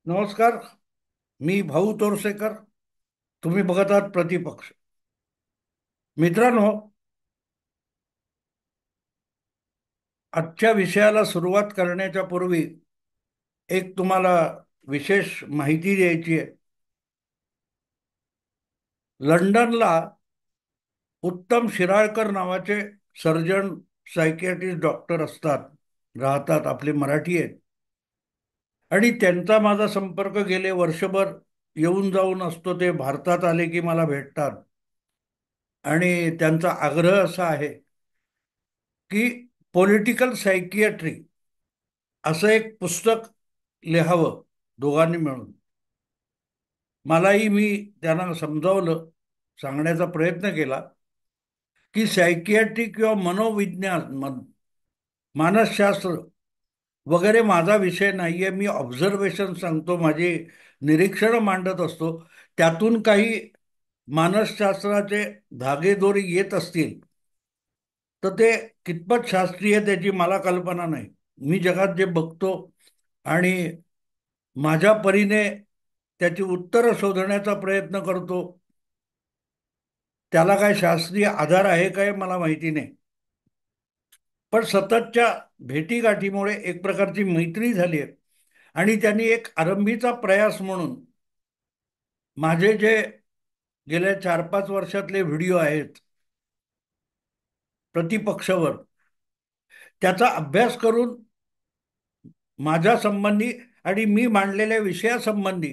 नमस्कार. मी भाऊ तोरसेकर. तुम्ही बघत आहात प्रतिपक्ष. मित्रांनो, आजच्या विषयाला सुरुवात करण्याच्या पूर्वी एक तुम्हाला विशेष माहिती द्यायची आहे. लंडनला उत्तम शिराळकर नावाचे सर्जन सायकियाट्रिस्ट डॉक्टर असतात, राहतात, आपले मराठी आहेत. आणि त्यांचा माझा संपर्क गेले वर्षभर येऊन जाऊन असतो. ते भारतात आले की मला भेटतात आणि त्यांचा आग्रह असा आहे की पॉलिटिकल सायकियाट्री असं एक पुस्तक लिहावं दोघांनी मिळून. मी त्यांना समजावलं, सांगण्याचा प्रयत्न केला की सायकियाट्री किंवा मनोविज्ञान, मानसशास्त्र वगैरे माझा विषय नाहीये. मी ऑब्झर्वेशन सांगतो, माझी निरीक्षणं मांडत असतो. त्यातून काही मानसशास्त्राचे धागेदोरे येत असतील तर ते कितपत शास्त्रीय त्याची मला कल्पना नाही. मी जगात जे बघतो आणि माझ्या परीने त्याची उत्तरं शोधण्याचा प्रयत्न करतो, त्याला काय शास्त्रीय आधार आहे काय मला माहिती नाही. पण सततच्या भेटीगाठीमुळे एक प्रकारची मैत्री झाली आहे. आणि त्यांनी एक आरंभीचा प्रयास म्हणून माझे जे गेल्या 4-5 वर्षातले व्हिडिओ आहेत प्रतिपक्षावर, त्याचा अभ्यास करून माझ्या संबंधी आणि मी मांडलेल्या विषयासंबंधी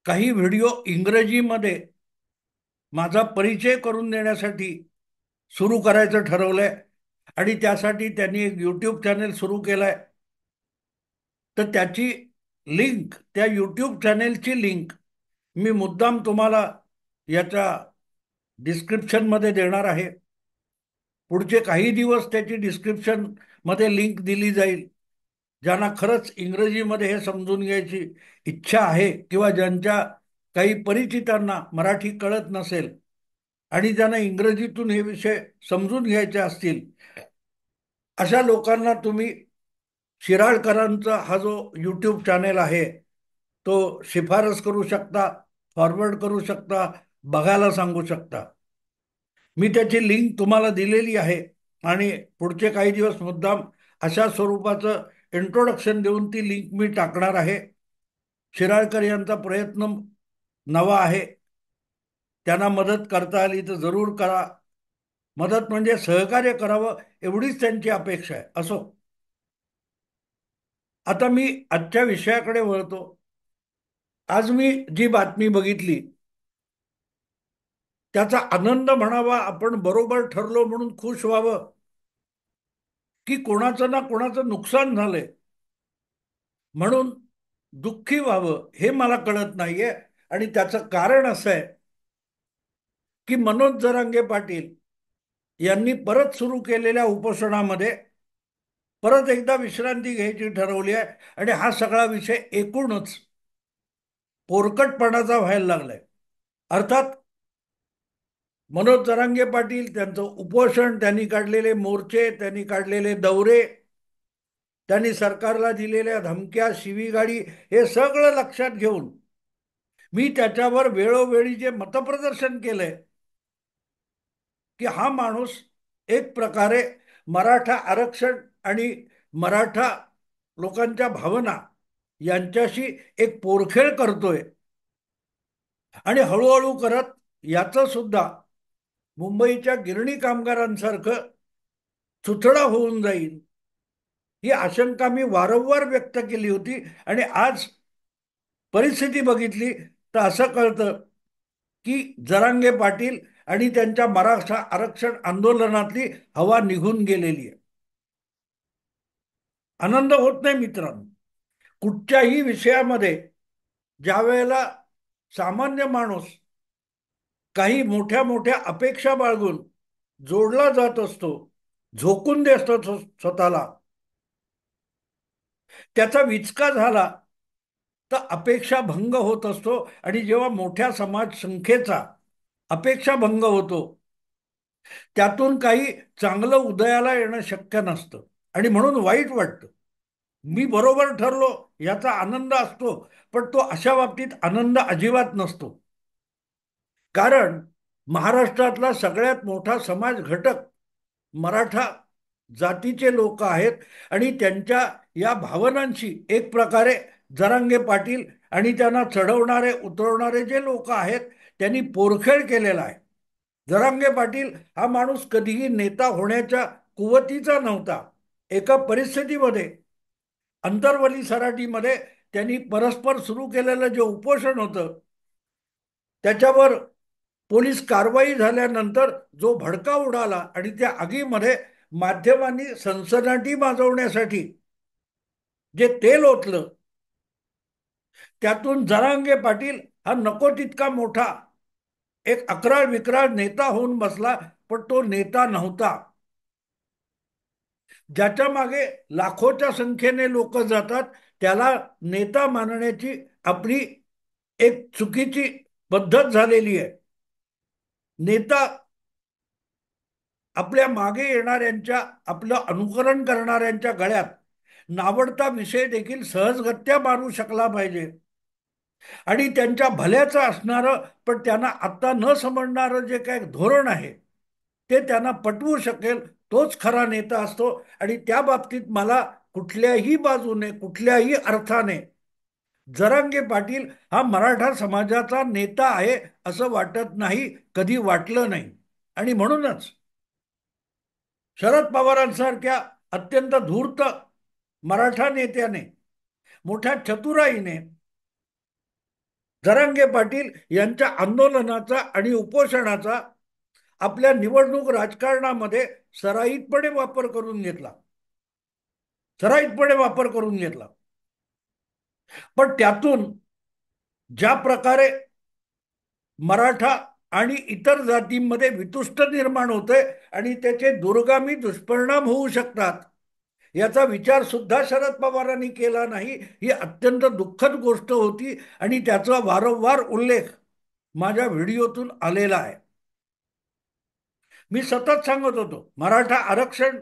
काही व्हिडिओ इंग्रजीमध्ये माझा परिचय करून देण्यासाठी सुरू करायचं ठरवलंय. आणि त्यासाठी त्यांनी एक यूट्यूब चॅनेल सुरू केलंय. तर त्याची लिंक, त्या यूट्यूब चॅनेलची लिंक मी मुद्दाम तुम्हाला याच्या डिस्क्रिप्शनमध्ये देणार आहे. पुढचे काही दिवस त्याची डिस्क्रिप्शन मध्ये लिंक दिली जाईल. ज्यांना खरंच इंग्रजीमध्ये हे समजून घ्यायची इच्छा आहे किंवा ज्यांच्या काही परिचितांना मराठी कळत नसेल आणि ज्यांना इंग्रजीतून हे विषय समजून घ्यायचे असतील, अशा लोकांना तुम्ही शिराळकरांचा हा जो यूट्यूब चॅनेल आहे तो शिफारस करू शकता, फॉरवर्ड करू शकता, बघायला सांगू शकता. मी त्याची लिंक तुम्हाला दिलेली आहे आणि पुढचे काही दिवस मुद्दाम अशा स्वरूपाचं इंट्रोडक्शन देऊन ती लिंक मी टाकणार आहे. शिराळकर यांचा प्रयत्न नवा आहे. त्यांना मदत करता आली तर जरूर करा. मदत म्हणजे सहकार्य करावं एवढीच त्यांची अपेक्षा आहे. असो, आता मी आजच्या विषयाकडे वळतो. आज मी जी बातमी बघितली त्याचा आनंद म्हणावा, आपण बरोबर ठरलो म्हणून खुश व्हावं, की कोणाचं ना कोणाचं नुकसान झालंय म्हणून दुःखी व्हावं, हे मला कळत नाहीये. आणि त्याचं कारण असं आहे की मनोज जरांगे पाटील यांनी परत सुरू केलेल्या उपोषणामध्ये परत एकदा विश्रांती घ्यायची ठरवली आहे. आणि हा सगळा विषय एकूणच पोरकटपणाचा व्हायला लागलाय. अर्थात मनोज जरांगे पाटील, त्यांचं उपोषण, त्यांनी काढलेले मोर्चे, त्यांनी काढलेले दौरे, त्यांनी सरकारला दिलेल्या धमक्या, शिवीगाळी, हे सगळं लक्षात घेऊन मी त्याच्यावर वेळोवेळी जे मतप्रदर्शन केलंय की हा माणूस एक प्रकारे मराठा आरक्षण आणि मराठा लोकांच्या भावना यांच्याशी एक पोरखेळ करतोय. आणि हळूहळू करत याचं सुद्धा मुंबईच्या गिरणी कामगारांसारखं चुथडा होऊन जाईल, ही आशंका मी वारंवार व्यक्त केली होती. आणि आज परिस्थिती बघितली तर असं कळतं की जरांगे पाटील आणि त्यांच्या मराठा आरक्षण आंदोलनातली हवा निघून गेलेली आहे. आनंद होत नाही मित्रांनो. कुठच्याही विषयामध्ये ज्या वेळेला सामान्य माणूस काही मोठ्या मोठ्या अपेक्षा बाळगून जोडला जात असतो, झोकून देत असतो स्वतःला, त्याचा विचका झाला तर अपेक्षा भंग होत असतो. आणि जेव्हा मोठ्या समाज संख्येचा अपेक्षा भंग होतो, त्यातून काही चांगलं उदयाला येणं शक्य नसतं आणि म्हणून वाईट वाटतं. मी बरोबर ठरलो याचा आनंद असतो, पण तो अशा बाबतीत आनंद अजिबात नसतो. कारण महाराष्ट्रातला सगळ्यात मोठा समाज घटक मराठा जातीचे लोक आहेत आणि त्यांच्या या भावनांशी एक प्रकारे जरांगे पाटील आणि त्यांना चढवणारे उतरवणारे जे लोक आहेत त्यांनी पोरखेड केलेला आहे. जरांगे पाटील हा माणूस कधीही नेता होण्याच्या कुवतीचा नव्हता. एका परिस्थितीमध्ये अंतरवली सराटीमध्ये त्यांनी परस्पर सुरू केलेलं जे उपोषण होतं त्याच्यावर पोलीस कारवाई झाल्यानंतर जो भडका उडाला आणि त्या आगीमध्ये माध्यमांनी सनसनाटी माजवण्यासाठी जे तेल ओतलं त्यातून जरांगे पाटील हा नको तितका मोठा एक अकराळ विक्राळ नेता होऊन बसला, पण तो नेता नव्हता. ज्याच्या मागे लाखोच्या संख्येने लोक जातात त्याला नेता मानण्याची आपली एक चुकीची पद्धत झालेली आहे. नेता आपल्या मागे येणाऱ्यांच्या आपलं अनुकरण करणाऱ्यांच्या गळ्यात नावडता विषय देखील सहजगत्या मारू शकला पाहिजे आणि त्यांच्या भल्याचं असणारं पण त्यांना आत्ता न समजणारं जे काही धोरण आहे ते त्यांना पटवू शकेल तोच खरा नेता असतो. आणि त्या बाबतीत मला कुठल्याही बाजूने कुठल्याही अर्थाने जरांगे पाटील हा मराठा समाजाचा नेता आहे असं वाटत नाही, कधी वाटलं नाही. आणि म्हणूनच शरद पवारांसारख्या अत्यंत धूर्त मराठा नेत्याने मोठ्या चतुराईने जरांगे पाटील यांच्या आंदोलनाचा आणि उपोषणाचा आपल्या निवडणूक राजकारणामध्ये सराईतपणे वापर करून घेतला. सराईतपणे वापर करून घेतला. पण त्यातून ज्या प्रकारे मराठा आणि इतर जातींमध्ये वितुष्ट निर्माण होते आणि त्याचे दूरगामी दुष्परिणाम होऊ शकतात याचा विचार सुद्धा शरद पवारांनी केला नाही. ही अत्यंत दुःखद गोष्ट होती आणि त्याचा वारंवार उल्लेख माझ्या व्हिडिओतून आलेला आहे. मी सतत सांगत होतो मराठा आरक्षण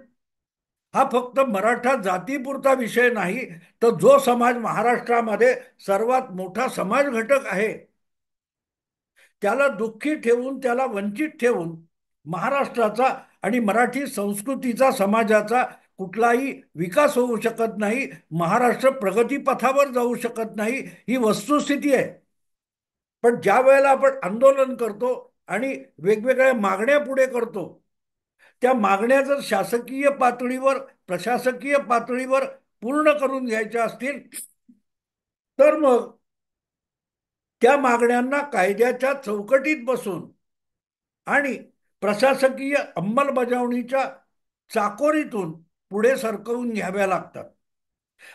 हा फक्त मराठा जातीपुरता विषय नाही, तर जो समाज महाराष्ट्रामध्ये सर्वात मोठा समाज घटक आहे त्याला दुःखी ठेवून त्याला वंचित ठेवून महाराष्ट्राचा आणि मराठी संस्कृतीचा समाजाचा कुठलाही विकास होऊ शकत नाही. महाराष्ट्र प्रगतीपथावर जाऊ शकत नाही, ही वस्तुस्थिती आहे. पण ज्या वेळेला आपण आंदोलन करतो आणि वेगवेगळ्या मागण्या पुढे करतो त्या मागण्या जर शासकीय पातळीवर प्रशासकीय पातळीवर पूर्ण करून घ्यायच्या असतील तर मग त्या मागण्यांना कायद्याच्या चौकटीत बसून आणि प्रशासकीय अंमलबजावणीच्या चाकोरीतून पुढे सरकवून घ्याव्या लागतात.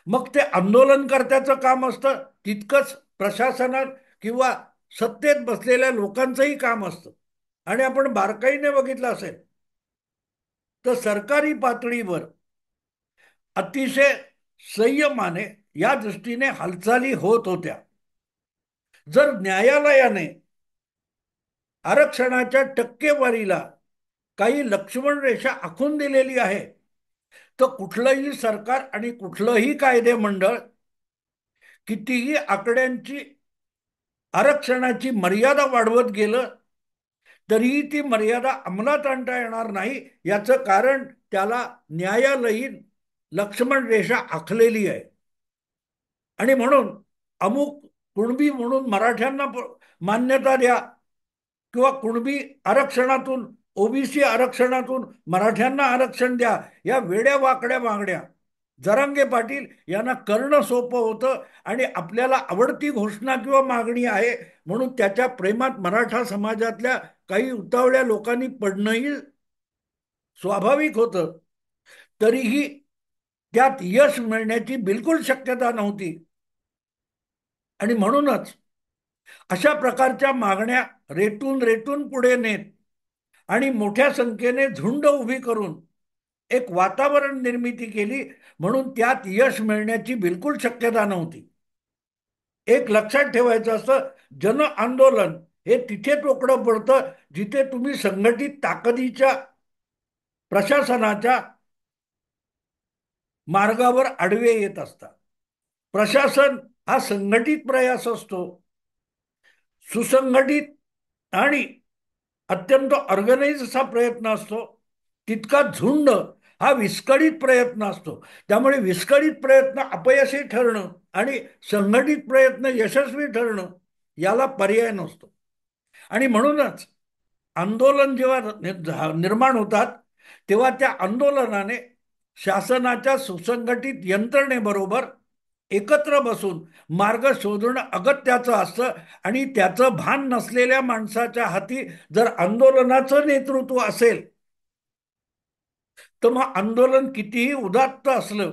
मग ते आंदोलनकर्त्याचं काम असतं तितकंच प्रशासनात किंवा सत्तेत बसलेल्या लोकांचंही काम असतं. आणि आपण बारकाईने बघितलं असेल तर सरकारी पातळीवर अतिशय संयमाने या दृष्टीने हालचाली होत होत्या. जर न्यायालयाने आरक्षणाच्या टक्केवारीला काही लक्ष्मण रेषा आखून दिलेली आहे तर कुठलंही सरकार आणि कुठलंही कायदे मंडळ कितीही आकड्यांची आरक्षणाची मर्यादा वाढवत गेलं तरीही ती मर्यादा अंमलात आणता येणार नाही. याचं कारण त्याला न्यायालयीन लक्ष्मण रेषा आखलेली आहे. आणि म्हणून अमुक कुणबी म्हणून मराठ्यांना मान्यता द्या किंवा कुणबी आरक्षणातून ओबीसी आरक्षणातून मराठ्यांना आरक्षण द्या या वेड्या वाकड्या मागण्या जरांगे पाटील यांना करणं सोपं होतं. आणि आपल्याला आवडती घोषणा किंवा मागणी आहे म्हणून त्याच्या प्रेमात मराठा समाजातल्या काही उतावळ्या लोकांनी पडणंही स्वाभाविक होतं. तरीही त्यात यश मिळण्याची बिलकुल शक्यता नव्हती. आणि म्हणूनच अशा प्रकारच्या मागण्या रेटून रेटून पुढे नेत आणि मोठ्या संख्येने झुंड उभी करून एक वातावरण निर्मिती केली म्हणून त्यात यश मिळण्याची बिलकुल शक्यता नव्हती. एक लक्षात ठेवायचं असतं जन आंदोलन हे तिथे तोकडं पडतं जिथे तुम्ही संघटित ताकदीच्या प्रशासनाच्या मार्गावर आडवे येत असतात. प्रशासन हा संघटित प्रयास असतो. सुसंघटित आणि अत्यंत ऑर्गनाइज असा प्रयत्न असतो. तितका झुंड हा विस्कळीत प्रयत्न असतो. त्यामुळे विस्कळीत प्रयत्न अपयशी ठरणं आणि संघटित प्रयत्न यशस्वी ठरणं याला पर्याय नसतो. आणि म्हणूनच आंदोलन जेव्हा निर्माण होतात तेव्हा त्या आंदोलनाने शासनाच्या सुसंघटित यंत्रणेबरोबर एकत्र बसून मार्ग शोधणं अगत्याचं असतं. आणि त्याचं भान नसलेल्या माणसाच्या हाती जर आंदोलनाचं नेतृत्व असेल तर मग आंदोलन कितीही उदात्त असलं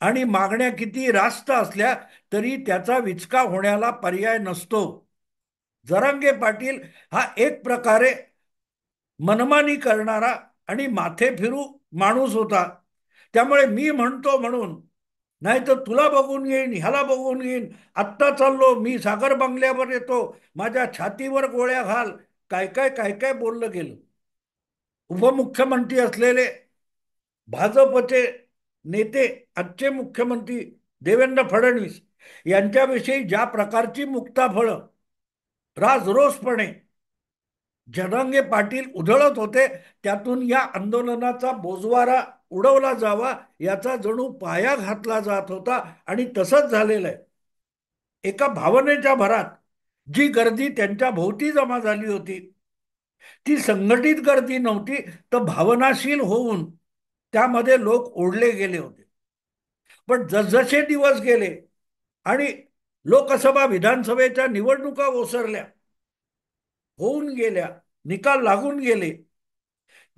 आणि मागण्या किती रास्त असल्या तरी त्याचा विचका होण्याला पर्याय नसतो. जरांगे पाटील हा एक प्रकारे मनमानी करणारा आणि माथे फिरू माणूस होता. त्यामुळे मी म्हणतो म्हणून, नाही तर तुला बघून येईन, ह्याला बघून येईन, आत्ता चाललो मी सागर बंगल्यावर येतो, माझ्या छातीवर गोळ्या घाल, काय काय काय काय बोललं गेलं. उपमुख्यमंत्री असलेले भाजपचे नेते, आजचे मुख्यमंत्री देवेंद्र फडणवीस यांच्याविषयी ज्या प्रकारची मुक्ताफळं राजरोसपणे जरांगे पाटील उधळत होते, त्यातून या आंदोलनाचा बोजवारा उडवला जावा याचा जणू पाया घातला जात होता. आणि तसंच झालेलं आहे. एका भावनेच्या भरात जी गर्दी त्यांच्या भोवती जमा झाली होती ती संघटित गर्दी नव्हती, तर भावनाशील होऊन त्यामध्ये लोक ओढले गेले होते. पण जसजसे दिवस गेले आणि लोकसभा विधानसभेच्या निवडणुका ओसरल्या, होऊन गेल्या, निकाल लागून गेले,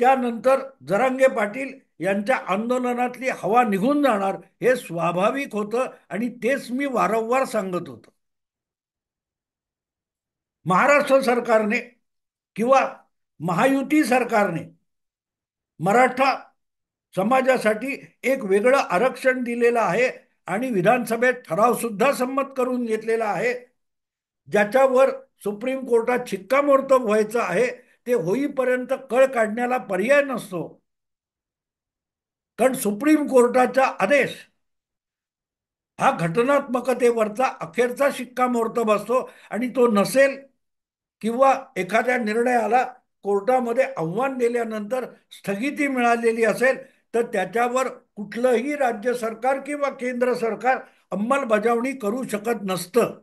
त्यानंतर जरांगे पाटील यांच्या आंदोलनातली हवा निघून जाणार हे स्वाभाविक होतं. आणि तेच मी वारंवार सांगत होतो. महाराष्ट्र सरकारने किंवा महायुती सरकारने मराठा समाजासाठी एक वेगळं आरक्षण दिलेलं आहे आणि विधानसभेत ठराव सुद्धा संमत करून घेतलेला आहे, ज्याच्यावर सुप्रीम कोर्टात शिक्कामोर्तब व्हायचं आहे. ते होईपर्यंत कळ काढण्याला पर्याय नसतो. कारण सुप्रीम कोर्टाचा आदेश हा घटनात्मकतेवरचा अखेरचा शिक्कामोर्तब असतो. आणि तो नसेल किंवा एखाद्या निर्णयाला कोर्टामध्ये आव्हान दिल्यानंतर स्थगिती मिळालेली असेल तर त्याच्यावर कुठलंही राज्य सरकार किंवा केंद्र सरकार अंमलबजावणी करू शकत नसतं.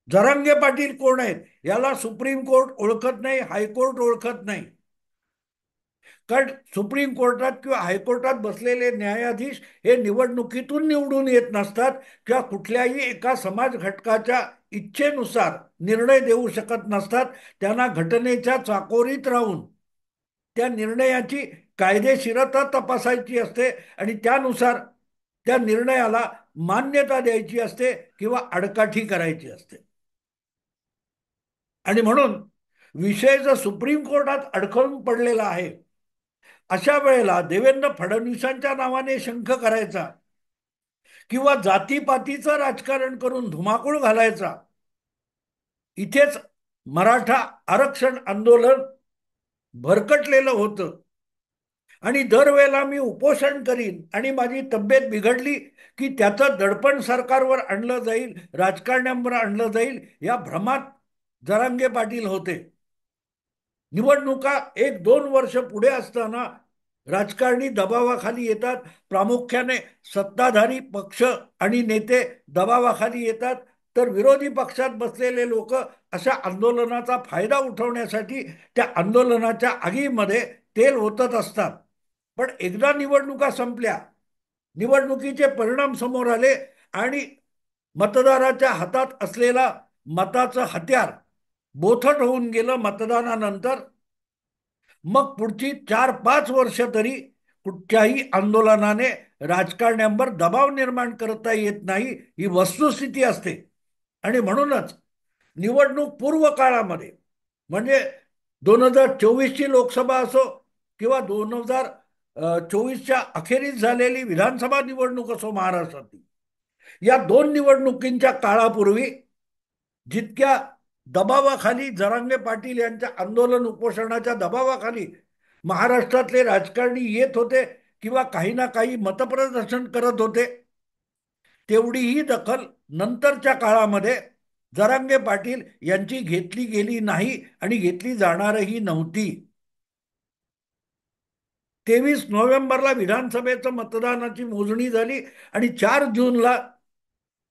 जरांगे पाटील कोण आहेत याला सुप्रीम कोर्ट ओळखत नाही, हायकोर्ट ओळखत नाही. कारण सुप्रीम कोर्टात किंवा हायकोर्टात बसलेले न्यायाधीश हे निवडणुकीतून निवडून येत नसतात किंवा कुठल्याही एका समाज घटकाच्या इच्छेनुसार निर्णय देऊ शकत नसतात. त्यांना घटनेच्या चाकोरीत राहून त्या निर्णयाची कायदेशीरता तपासायची असते आणि त्यानुसार त्या निर्णयाला मान्यता द्यायची असते किंवा आडकाठी करायची असते. आणि म्हणून विषय जर सुप्रीम कोर्टात अडखळून पडलेला आहे, अशा वेळेला देवेंद्र फडणवीसांच्या नावाने शंख करायचा किंवा जातीपातीचं राजकारण करून धुमाकूळ घालायचा, इथेच मराठा आरक्षण आंदोलन भरकटलेलं होतं. आणि दरवेळेला मी उपोषण करीन आणि माझी तब्येत बिघडली की त्याचं दडपण सरकारवर आणलं जाईल, राजकारण्यांवर आणलं जाईल, या भ्रमात जरांगे पाटील होते. निवडणुका 1-2 वर्ष पुढे असताना राजकारणी दबावाखाली येतात, प्रामुख्याने सत्ताधारी पक्ष आणि नेते दबावाखाली येतात, तर विरोधी पक्षात बसलेले लोक अशा आंदोलनाचा फायदा उठवण्यासाठी त्या आंदोलनाच्या आगीमध्ये तेल ओतत असतात. पण एकदा निवडणुका संपल्या, निवडणुकीचे परिणाम समोर आले आणि मतदाराच्या हातात असलेला मताचं हत्यार बोथट होऊन गेलं मतदानानंतर, मग पुढची 4-5 वर्ष तरी कुठच्याही आंदोलनाने राजकारण्यांवर दबाव निर्माण करता येत नाही, ही वस्तुस्थिती असते. आणि म्हणूनच निवडणूक पूर्व काळामध्ये, म्हणजे 2024ची लोकसभा असो किंवा 2024च्या अखेरीस झालेली विधानसभा निवडणूक असो महाराष्ट्रातील, या दोन निवडणुकींच्या काळापूर्वी जितक्या दबावाखाली जरांगे पाटील यांच्या आंदोलन उपोषणाच्या दबावाखाली महाराष्ट्रातले राजकारणी येत होते किंवा काही ना काही मतप्रदर्शन करत होते, तेवढीही दखल नंतरच्या काळामध्ये जरांगे पाटील यांची घेतली गेली नाही आणि घेतली जाणारही नव्हती. 23 नोव्हेंबरला विधानसभेचं मतदानाची मोजणी झाली आणि 4 जूनला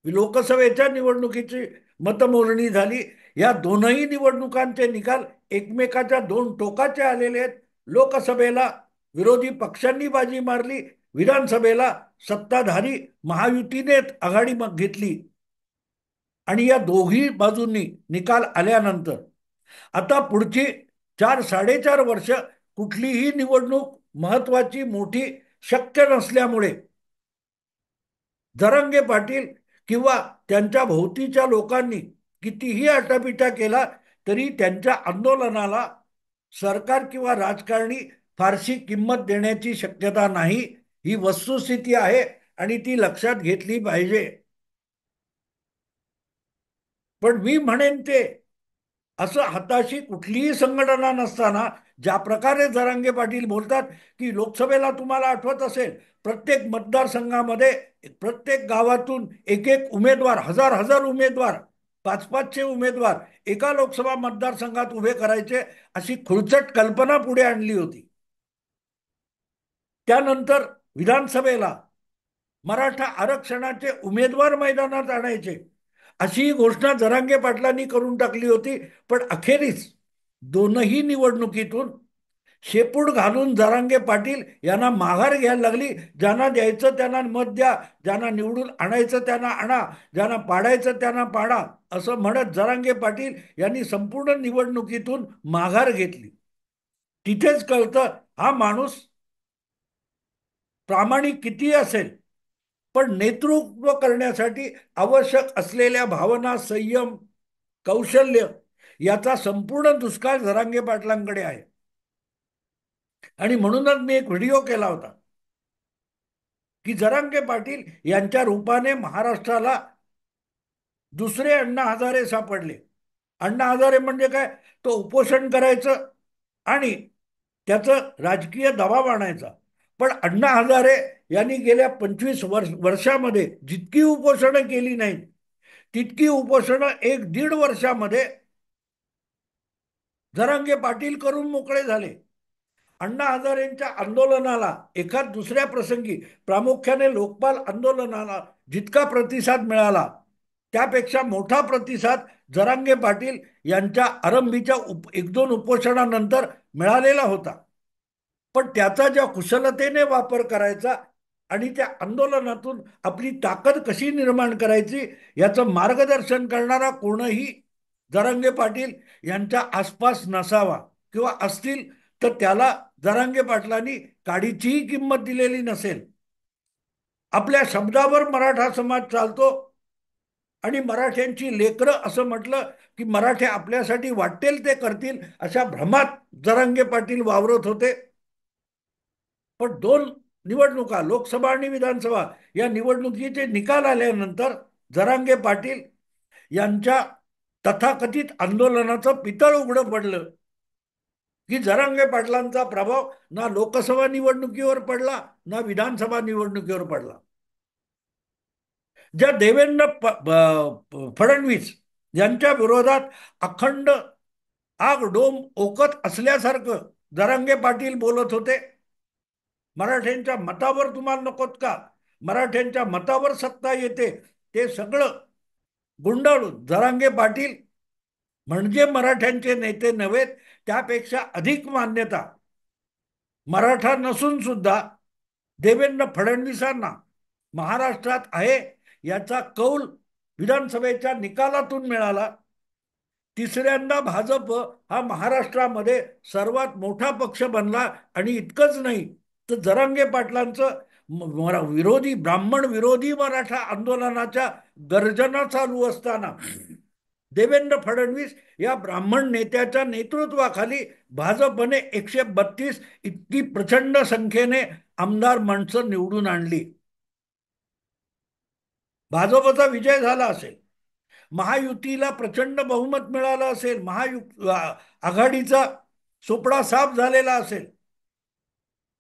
लोकसभेच्या निवडणुकीची मतमोजणी झाली. या दोनही निवडणुकांचे निकाल एकमेकाच्या दोन टोकाचे आलेले आहेत. लोकसभेला विरोधी पक्षांनी बाजी मारली, विधानसभेला सत्ताधारी महायुतीने आघाडी मग घेतली. आणि या दोघी बाजूंनी निकाल आल्यानंतर आता पुढची 4-4.5 वर्ष कुठलीही निवडणूक महत्वाची मोठी शक्य नसल्यामुळे जरांगे पाटील किंवा त्यांच्या भोवतीच्या लोकांनी कितीही आटापिटा केला तरी त्यांच्या आंदोलनाला सरकार किंवा राजकारणी फारशी किंमत देण्याची शक्यता नाही. ही वस्तुस्थिती आहे आणि ती लक्षात घेतली पाहिजे. पण मी म्हणेन ते असं हाताशी कुठलीही संघटना नसताना ज्या प्रकारे जरांगे पाटील बोलतात की लोकसभेला तुम्हाला आठवत असेल प्रत्येक मतदारसंघामध्ये प्रत्येक गावातून एक एक उमेदवार, हजार हजार उमेदवार, 500-500 उमेदवार एका लोकसभा मतदारसंघात उभे करायचे अशी खुळचट कल्पना पुढे आणली होती. त्यानंतर विधानसभेला मराठा आरक्षणाचे उमेदवार मैदानात आणायचे अशी घोषणा जरांगे पाटलांनी करून टाकली होती. पण अखेरीस दोनही निवडणुकीतून शेपूट घालून जरांगे पाटील यांना माघार घ्यायला लागली. ज्यांना द्यायचं त्यांना मत द्या, ज्यांना निवडून आणायचं त्यांना आणा, ज्यांना पाडायचं त्यांना पाडा असं म्हणत जरांगे पाटील यांनी संपूर्ण निवडणुकीतून माघार घेतली. तिथेच कळतं हा माणूस प्रामाणिक किती असेल पण नेतृत्व करण्यासाठी आवश्यक असलेल्या भावना, संयम, कौशल्य याचा संपूर्ण दुष्काळ जरांगे पाटलांकडे आहे. आणि म्हणूनच मी एक व्हिडिओ केला होता की जरांगे पाटील यांच्या रूपाने महाराष्ट्राला दुसरे अण्णा हजारे सापडले. अण्णा हजारे म्हणजे काय, तो उपोषण करायचं आणि त्याचं राजकीय दबाव आणायचा. पण अण्णा हजारे यांनी गेल्या 25 वर्षामध्ये जितकी उपोषणं केली नाहीत तितकी उपोषणं 1-1.5 वर्षामध्ये जरांगे पाटील करून मोकळे झाले. अण्णा हजारेंच्या आंदोलनाला एखाद दुसऱ्या प्रसंगी प्रामुख्याने लोकपाल आंदोलनाला जितका प्रतिसाद मिळाला त्यापेक्षा मोठा प्रतिसाद जरांगे पाटील यांच्या आरंभीच्या 1-2 उपोषणानंतर मिळालेला होता. पण त्याचा ज्या कुशलतेने वापर करायचा आणि त्या आंदोलनातून आपली ताकद कशी निर्माण करायची याचं मार्गदर्शन करणारा कोणही जरांगे पाटील यांच्या आसपास नसावा किंवा असतील तर त्याला जरांगे पाटलांनी काडीचीही किंमत दिलेली नसेल. आपल्या शब्दावर मराठा समाज चालतो आणि मराठ्यांची लेकरं असं म्हटलं की मराठे आपल्यासाठी वाटेल ते करतील अशा भ्रमात जरांगे पाटील वावरत होते. पण 2 निवडणुका, लोकसभा आणि विधानसभा, या निवडणुकीचे निकाल आल्यानंतर जरांगे पाटील यांच्या तथाकथित आंदोलनाचं पितळ उघडं पडलं की जरांगे पाटलांचा प्रभाव ना लोकसभा निवडणुकीवर पडला ना विधानसभा निवडणुकीवर पडला. ज्या देवेंद्र फडणवीस यांच्या विरोधात अखंड आग डोम ओकत असल्यासारखं जरांगे पाटील बोलत होते. मराठ्यांच्या मतावर तुम्हाला नकोत का, मराठ्यांच्या मतावर सत्ता येते, ते सगळं गुंडाळून जरांगे पाटील म्हणजे मराठ्यांचे नेते नव्हेत. त्यापेक्षा अधिक मान्यता मराठा नसून सुद्धा देवेंद्र फडणवीसांना महाराष्ट्रात आहे याचा कौल विधानसभेच्या निकालातून मिळाला. तिसऱ्यांदा भाजप हा महाराष्ट्रामध्ये सर्वात मोठा पक्ष बनला आणि इतकंच नाही तर जरांगे पाटलांचं विरोधी, ब्राह्मण विरोधी मराठा आंदोलनाच्या गर्जना चालू असताना देवेंद्र फडणवीस या ब्राह्मण नेत्याच्या नेतृत्वाखाली भाजपने 132 इतकी प्रचंड संख्येने आमदार माणसं निवडून आणली. भाजपचा विजय झाला असेल, महायुतीला प्रचंड बहुमत मिळालं असेल, आघाडीचा सोपडा साफ झालेला असेल.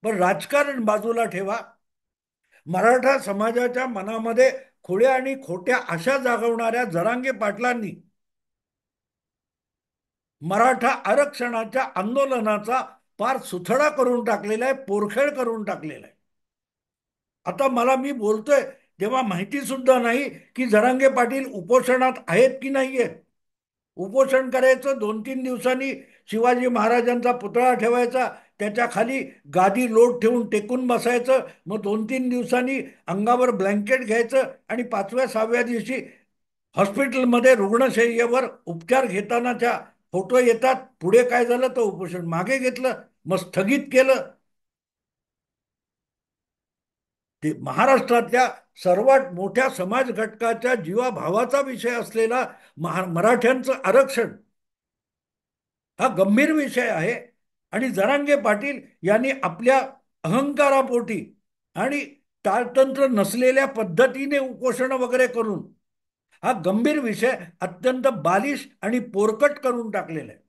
पण राजकारण बाजूला ठेवा, मराठा समाजाच्या मनामध्ये खुल्या आणि खोट्या आशा जागवणाऱ्या जरांगे पाटलांनी मराठा आरक्षणाच्या आंदोलनाचा पार सुथडा करून टाकलेला आहे, पोरखेळ करून टाकलेला आहे. आता मला मी बोलतोय तेव्हा माहिती सुद्धा नाही की जरांगे पाटील उपोषणात आहेत की नाहीयेत. उपोषण करायचं, 2-3 दिवसांनी शिवाजी महाराजांचा पुतळा ठेवायचा, त्याच्या खाली गादी लोट ठेवून टेकून बसायचं, मग 2-3 दिवसांनी अंगावर ब्लँकेट घ्यायचं आणि 5व्या-6व्या दिवशी हॉस्पिटलमध्ये रुग्णशय्येवर उपचार घेतानाच्या फोटो येतात. पुढे काय झालं तर उपोषण मागे घेतलं, मग स्थगित केलं. ते महाराष्ट्रातल्या सर्वात मोठ्या समाज घटकाच्या जीवाभावाचा विषय असलेला मराठ्यांचं आरक्षण हा गंभीर विषय आहे. आणि जरांगे पाटील यांनी आपल्या अहंकारापोटी आणि ताळतंत्र नसलेल्या पद्धतीने उपोषण वगैरे करून हा गंभीर विषय अत्यंत बालिश आणि पोरकट करून टाकलेला आहे.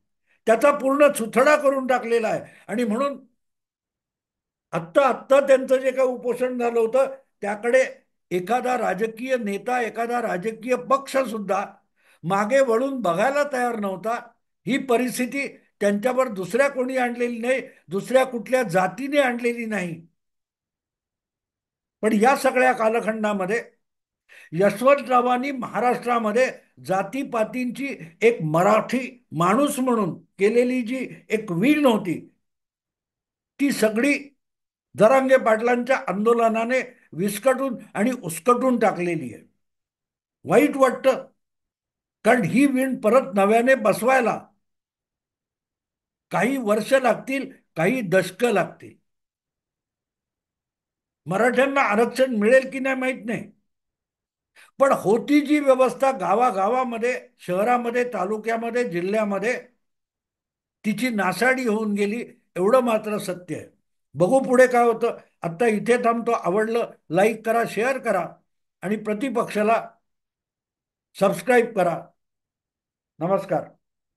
त्याचा पूर्ण चुथडा करून टाकलेला आहे. आणि म्हणून आत्ता आत्ता त्यांचं जे काही उपोषण झालं होतं त्याकडे एखादा राजकीय नेता, एखादा राजकीय पक्ष सुद्धा मागे वळून बघायला तयार नव्हता. ही परिस्थिती त्यांच्यावर दुसऱ्या कोणी आणलेली नाही, दुसऱ्या कुठल्या जातीने आणलेली नाही. पण या सगळ्या कालखंडामध्ये यशवंतरावांनी महाराष्ट्रामध्ये जातीपातींची एक मराठी माणूस म्हणून केलेली जी एक वीण होती ती सगळी जरांगे पाटलांच्या आंदोलनाने विस्कटून आणि उस्कटून टाकलेली आहे. वाईट वाटतं, कारण ही वीण परत नव्याने बसवायला काही वर्ष लागतील, काही दशकं लागतील. मराठ्यांना आरक्षण मिळेल की नाही माहित नाही, पण होती जी व्यवस्था गावागावामध्ये, शहरामध्ये, तालुक्यामध्ये, जिल्ह्यामध्ये, तिची नासाडी होऊन गेली, एवढं मात्र सत्य आहे. बघू पुढे काय होतं. आता इथे थांबतो. आवडलं लाईक करा, शेअर करा आणि प्रतिपक्षाला सबस्क्राईब करा. नमस्कार.